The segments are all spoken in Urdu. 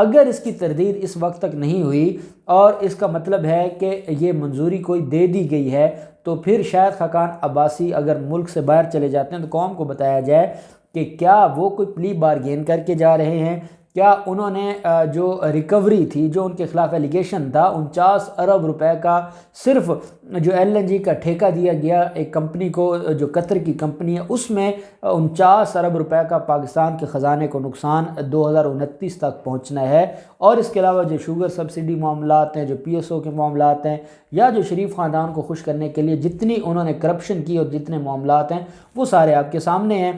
اگر اس کی تردید اس وقت تک نہیں ہوئی اور اس کا مطلب ہے کہ یہ منظوری کوئی دے دی گئی ہے، تو پھر شاہد خاقان عباسی اگر ملک سے باہر چلے جاتے ہیں تو قوم کو بتایا جائے کہ کیا وہ کوئی پلی بارگین کر کے جا رہے ہیں، کیا انہوں نے جو ریکوری تھی، جو ان کے خلاف ایلیگیشن تھا 49 ارب روپے کا، صرف جو LNG کا ٹھیکہ دیا گیا ایک کمپنی کو جو قطر کی کمپنی ہے، اس میں 49 ارب روپے کا پاکستان کے خزانے کو نقصان 2029 تک پہنچنا ہے۔ اور اس کے علاوہ جو شوگر سبسڈی معاملات ہیں، جو PSO کے معاملات ہیں، یا جو شریف خاندان کو خوش کرنے کے لیے جتنی انہوں نے کرپشن کی اور جتنے معاملات ہیں وہ سارے آپ کے سامنے ہیں۔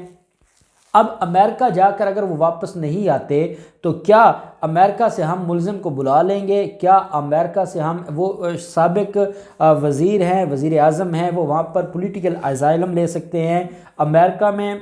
اب امریکہ جا کر اگر وہ واپس نہیں آتے تو کیا امریکہ سے ہم ملزم کو بلا لیں گے؟ کیا امریکہ سے ہم وہ سابق وزیر ہیں، وزیر اعظم ہیں، وہ وہاں پر پولیٹیکل اسائلم لے سکتے ہیں؟ امریکہ میں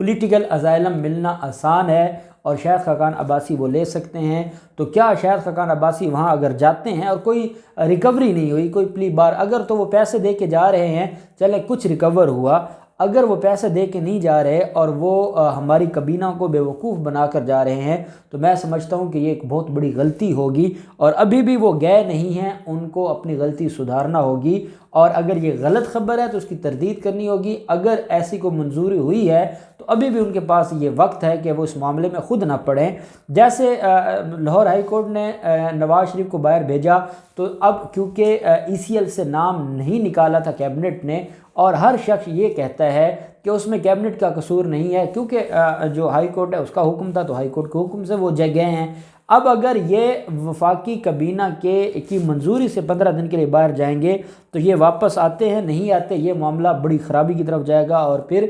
پولیٹیکل اسائلم ملنا آسان ہے اور شاہد خاقان عباسی وہ لے سکتے ہیں۔ تو کیا شاہد خاقان عباسی وہاں اگر جاتے ہیں اور کوئی ریکوری نہیں ہوئی، کوئی پلی بار، اگر تو وہ پیسے دے کے جا رہے ہیں، چلے کچھ ریکور ہوا، اگر وہ پیسے دے کے نہیں جا رہے اور وہ ہماری کابینہ کو بے وقوف بنا کر جا رہے ہیں، تو میں سمجھتا ہوں کہ یہ ایک بہت بڑی غلطی ہوگی، اور ابھی بھی وہ گئے نہیں ہیں، ان کو اپنی غلطی سدھارنا ہوگی، اور اگر یہ غلط خبر ہے تو اس کی تردید کرنی ہوگی۔ اگر ایسی کوئی منظوری ہوئی ہے تو ابھی بھی ان کے پاس یہ وقت ہے کہ وہ اس معاملے میں خود نہ پڑیں۔ جیسے لاہور ہائی کورٹ نے نواز شریف کو باہر بھیجا، تو اب کیونکہ ECL سے نام نہیں نکالا تھا کیبنٹ نے، اور ہر شخص یہ کہتا ہے کہ اس میں کیبنٹ کا قصور نہیں ہے، کیونکہ جو ہائی کورٹ ہے اس کا حکم تھا، تو ہائی کورٹ کے حکم سے وہ گئے ہیں۔ اب اگر یہ وفاقی کابینہ کی منظوری سے 15 دن کے لیے باہر جائیں گے تو یہ واپس آتے ہیں، نہیں آتے یہ معاملہ بڑی خرابی کی طرف جائے گا، اور پھر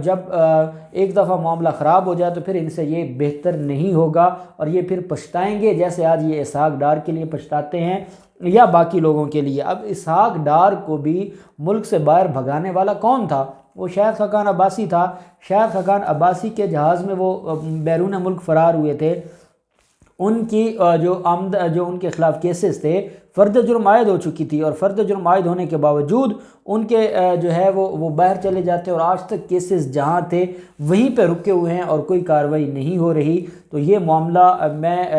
جب ایک دفعہ معاملہ خراب ہو جائے تو پھر ان سے یہ بہتر نہیں ہوگا، اور یہ پھر پچھتائیں گے، جیسے آج یہ اسحاق ڈار کے لیے پچھتاتے ہیں یا باقی لوگوں کے لیے۔ اب اسحاق ڈار کو بھی ملک سے باہر بھگانے والا کون تھا؟ وہ شاہد خاقان عباسی تھا۔ شاہد خاقان عباسی کے جہاز میں وہ بیرون ملک فرار ہوئے تھے، ان کی جو ان کے خلاف کیسز تھے، فرد جرم عائد ہو چکی تھی، اور فرد جرم عائد ہونے کے باوجود ان کے جو ہے وہ باہر چلے جاتے، اور آج تک کیسز جہاں تھے وہیں پہ رکے ہوئے ہیں اور کوئی کارروائی نہیں ہو رہی۔ تو یہ معاملہ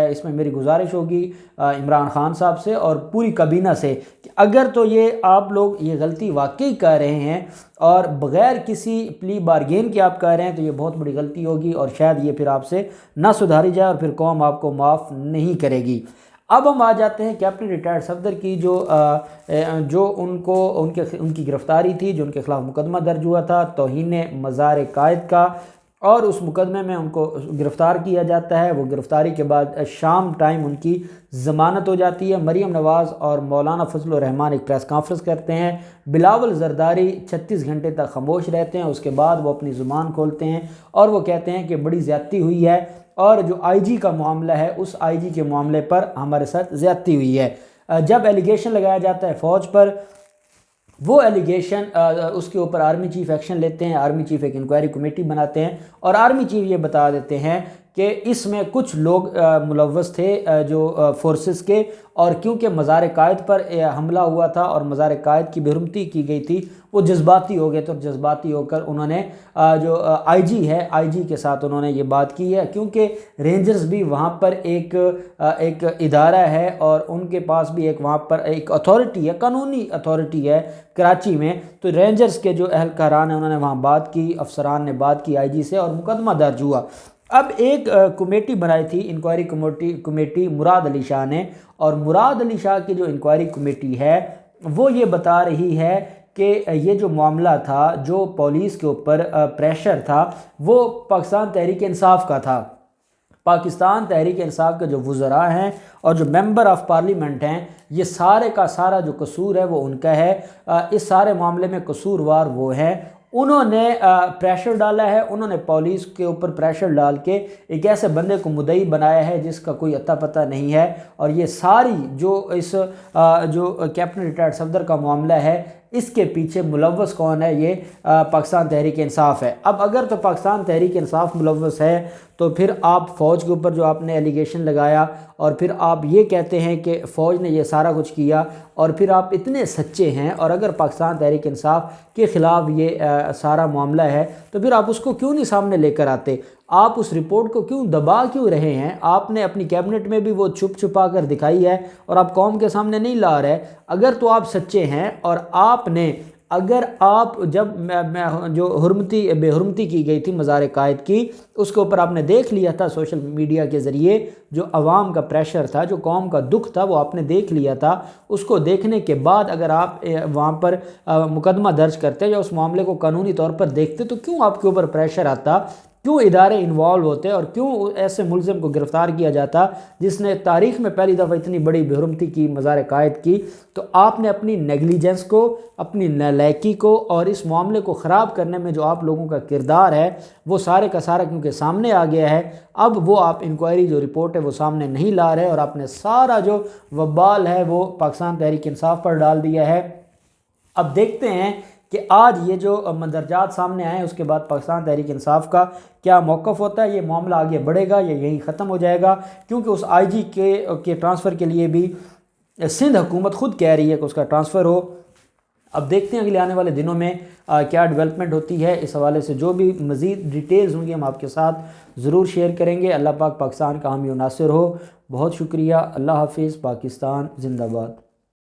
اس میں میری گزارش ہوگی عمران خان صاحب سے اور پوری کابینہ سے کہ اگر تو یہ آپ لوگ یہ غلطی واقعی کر رہے ہیں اور بغیر کسی پلی بارگین کے آپ کر رہے ہیں، تو یہ بہت بڑی غلطی ہوگی، اور شاید یہ پھر آپ سے نہ سدھاری جائے اور پھر قوم آپ کو معاف نہیں کرے گی۔ اب ہم آ جاتے ہیں کیپٹن ریٹائرڈ صفدر کی، جو ان کی گرفتاری تھی، جو ان کے خلاف مقدمہ درج ہوا تھا توہین مزار قائد کا، اور اس مقدمے میں ان کو گرفتار کیا جاتا ہے۔ وہ گرفتاری کے بعد شام ٹائم ان کی ضمانت ہو جاتی ہے۔ مریم نواز اور مولانا فضل الرحمان ایک پریس کانفرنس کرتے ہیں، بلاول زرداری 36 گھنٹے تک خاموش رہتے ہیں، اس کے بعد وہ اپنی زبان کھولتے ہیں اور وہ کہتے ہیں کہ بڑی زیادتی ہوئی ہے، اور جو IG کا معاملہ ہے اس IG کے معاملے پر ہمارے ساتھ زیادتی ہوئی ہے۔ جب ایلیگیشن لگایا جاتا ہے فوج پر، وہ ایلیگیشن اس کے اوپر آرمی چیف ایکشن لیتے ہیں، آرمی چیف ایک انکوائری کمیٹی بناتے ہیں، اور آرمی چیف یہ بتا دیتے ہیں کہ اس میں کچھ لوگ ملوث تھے جو فورسز کے، اور کیونکہ مزار قائد پر حملہ ہوا تھا اور مزار قائد کی بے حرمتی کی گئی تھی، وہ جذباتی ہو گئے تھے، اور جذباتی ہو کر انہوں نے جو IG ہے IG کے ساتھ انہوں نے یہ بات کی ہے، کیونکہ رینجرز بھی وہاں پر ایک ادارہ ہے، اور ان کے پاس بھی ایک وہاں پر ایک اتھارٹی ہے، قانونی اتھارٹی ہے کراچی میں۔ تو رینجرز کے جو اہلکاران ہیں انہوں نے وہاں بات کی، افسران نے بات کی IG سے، اور مقدمہ درج ہوا۔ اب ایک کمیٹی بنائی تھی، انکوائری کمیٹی مراد علی شاہ نے، اور مراد علی شاہ کی جو انکوائری کمیٹی ہے وہ یہ بتا رہی ہے کہ یہ جو معاملہ تھا، جو پولیس کے اوپر پریشر تھا، وہ پاکستان تحریک انصاف کا تھا۔ پاکستان تحریک انصاف کے جو وزراء ہیں اور جو ممبر آف پارلیمنٹ ہیں، یہ سارے کا سارا جو قصور ہے وہ ان کا ہے۔ اس سارے معاملے میں قصوروار وہ ہیں، انہوں نے پریشر ڈالا ہے، انہوں نے پولیس کے اوپر پریشر ڈال کے ایک ایسے بندے کو مدعی بنایا ہے جس کا کوئی اتا پتہ نہیں ہے، اور یہ ساری جو کیپٹن ریٹائرڈ صفدر کا معاملہ ہے، اس کے پیچھے ملوث کون ہے؟ یہ پاکستان تحریک انصاف ہے۔ اب اگر تو پاکستان تحریک انصاف ملوث ہے تو پھر آپ فوج کے اوپر جو آپ نے ایلیگیشن لگایا، اور پھر آپ یہ کہتے ہیں کہ فوج نے یہ سارا کچھ کیا، اور پھر آپ اتنے سچے ہیں، اور اگر پاکستان تحریک انصاف کے خلاف یہ سارا معاملہ ہے تو پھر آپ اس کو کیوں نہیں سامنے لے کر آتے؟ آپ اس رپورٹ کو کیوں دبا کیوں رہے ہیں؟ آپ نے اپنی کیبنٹ میں بھی وہ چھپ چھپا کر دکھائی ہے اور آپ قوم کے سامنے نہیں لا رہے۔ اگر تو آپ سچے ہیں اور آپ نے اگر آپ جب جو بے حرمتی کی گئی تھی مزار قائد کی، اس کے اوپر آپ نے دیکھ لیا تھا سوشل میڈیا کے ذریعے، جو عوام کا پریشر تھا، جو قوم کا دکھ تھا، وہ آپ نے دیکھ لیا تھا۔ اس کو دیکھنے کے بعد اگر آپ وہاں پر مقدمہ درج کرتے یا اس معاملے کو قانونی طور پر دیکھتے تو کیوں آپ کے اوپر پریشر آتا؟ کیوں ادارے انوالو ہوتے اور کیوں ایسے ملزم کو گرفتار کیا جاتا جس نے تاریخ میں پہلی دفعہ اتنی بڑی بے حرمتی کی مزار قائد کی؟ تو آپ نے اپنی نیگلیجنس کو، اپنی نالائکی کو اور اس معاملے کو خراب کرنے میں جو آپ لوگوں کا کردار ہے وہ سارے کا سارا کیونکہ سامنے آ گیا ہے، اب وہ آپ انکوائری جو رپورٹ ہے وہ سامنے نہیں لا رہے اور آپ نے سارا جو وبال ہے وہ پاکستان تحریک انصاف پر ڈال دیا ہے۔ اب دیکھتے ہیں کہ آج یہ جو مندرجات سامنے آئے ہیں اس کے بعد پاکستان تحریک انصاف کا کیا موقف ہوتا ہے، یہ معاملہ آگے بڑھے گا یا یہیں ختم ہو جائے گا؟ کیونکہ اس آئی جی کے ٹرانسفر کے لیے بھی سندھ حکومت خود کہہ رہی ہے کہ اس کا ٹرانسفر ہو۔ اب دیکھتے ہیں اگلے آنے والے دنوں میں کیا ڈیولپمنٹ ہوتی ہے۔ اس حوالے سے جو بھی مزید ڈیٹیلز ہوں گی ہم آپ کے ساتھ ضرور شیئر کریں گے۔ اللہ پاک پاکستان کا حامی و ناصر ہو۔ بہت شکریہ۔ اللہ حافظ۔ پاکستان زندہ باد۔